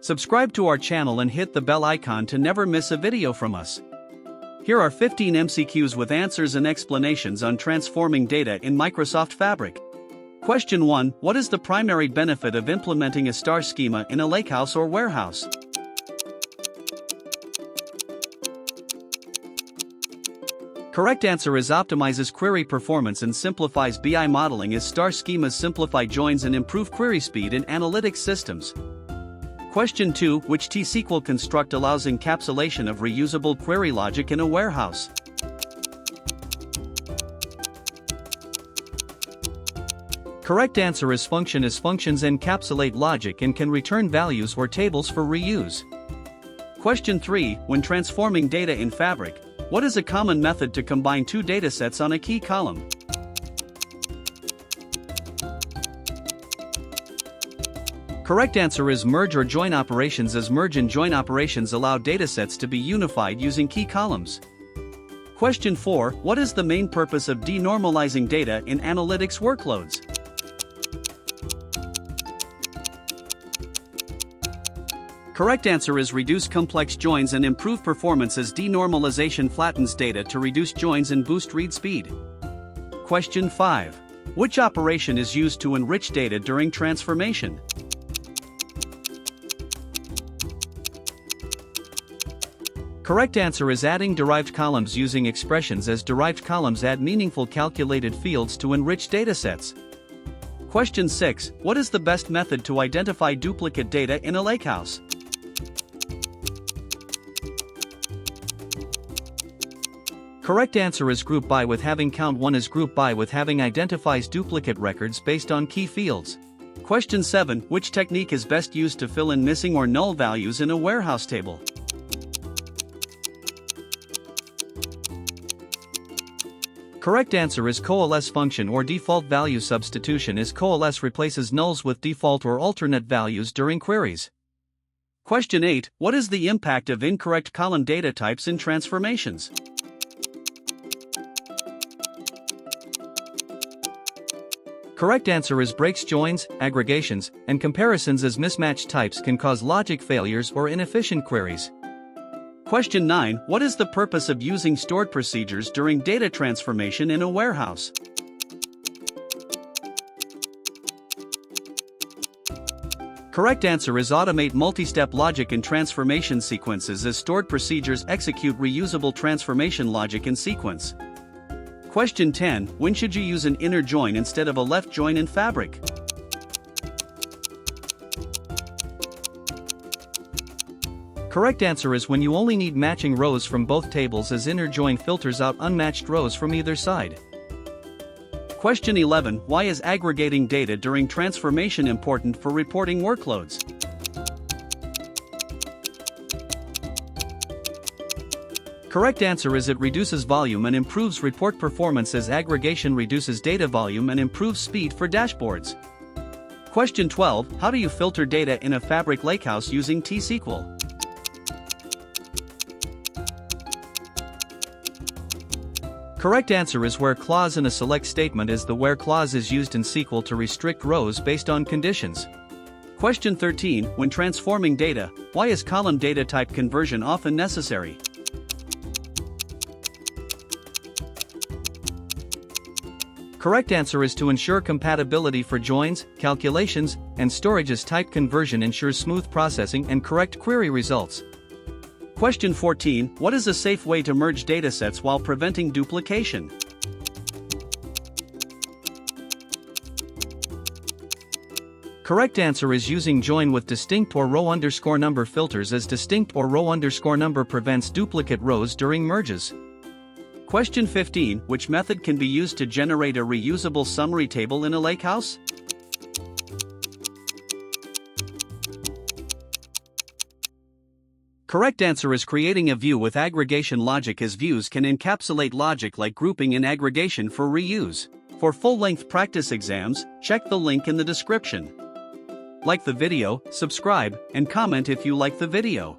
Subscribe to our channel and hit the bell icon to never miss a video from us. Here are 15 MCQs with answers and explanations on transforming data in Microsoft Fabric. Question 1. What is the primary benefit of implementing a star schema in a lakehouse or warehouse? Correct answer is optimizes query performance and simplifies BI modeling as star schemas simplify joins and improve query speed in analytics systems. Question 2. Which T-SQL construct allows encapsulation of reusable query logic in a warehouse? Correct answer is function, as functions encapsulate logic and can return values or tables for reuse. Question 3. When transforming data in Fabric, what is a common method to combine two datasets on a key column? Correct answer is merge or join operations, as merge and join operations allow datasets to be unified using key columns. Question 4. What is the main purpose of denormalizing data in analytics workloads? Correct answer is reduce complex joins and improve performance, as denormalization flattens data to reduce joins and boost read speed. Question 5. Which operation is used to enrich data during transformation? Correct answer is adding derived columns using expressions, as derived columns add meaningful calculated fields to enrich datasets. Question 6. What is the best method to identify duplicate data in a lakehouse? Correct answer is group by, with having count 1 as group by with having identifies duplicate records based on key fields. Question 7. Which technique is best used to fill in missing or null values in a warehouse table? Correct answer is coalesce function or default value substitution, as coalesce replaces nulls with default or alternate values during queries. Question 8. What is the impact of incorrect column data types in transformations? Correct answer is breaks joins, aggregations, and comparisons, as mismatched types can cause logic failures or inefficient queries. Question 9. What is the purpose of using stored procedures during data transformation in a warehouse? Correct answer is automate multi-step logic in transformation sequences, as stored procedures execute reusable transformation logic in sequence. Question 10. When should you use an inner join instead of a left join in Fabric? Correct answer is when you only need matching rows from both tables, as inner join filters out unmatched rows from either side. Question 11. Why is aggregating data during transformation important for reporting workloads? Correct answer is it reduces volume and improves report performance, as aggregation reduces data volume and improves speed for dashboards. Question 12. How do you filter data in a Fabric lakehouse using T-SQL? Correct answer is where clause in a select statement, as the where clause is used in SQL to restrict rows based on conditions. Question 13. When transforming data, why is column data type conversion often necessary? Correct answer is to ensure compatibility for joins, calculations, and storage, as type conversion ensures smooth processing and correct query results. Question 14. What is a safe way to merge datasets while preventing duplication? Correct answer is using join with distinct or row underscore number filters, as distinct or row underscore number prevents duplicate rows during merges. Question 15. Which method can be used to generate a reusable summary table in a lakehouse? Correct answer is creating a view with aggregation logic, as views can encapsulate logic like grouping and aggregation for reuse. For full-length practice exams, check the link in the description. Like the video, subscribe, and comment if you like the video.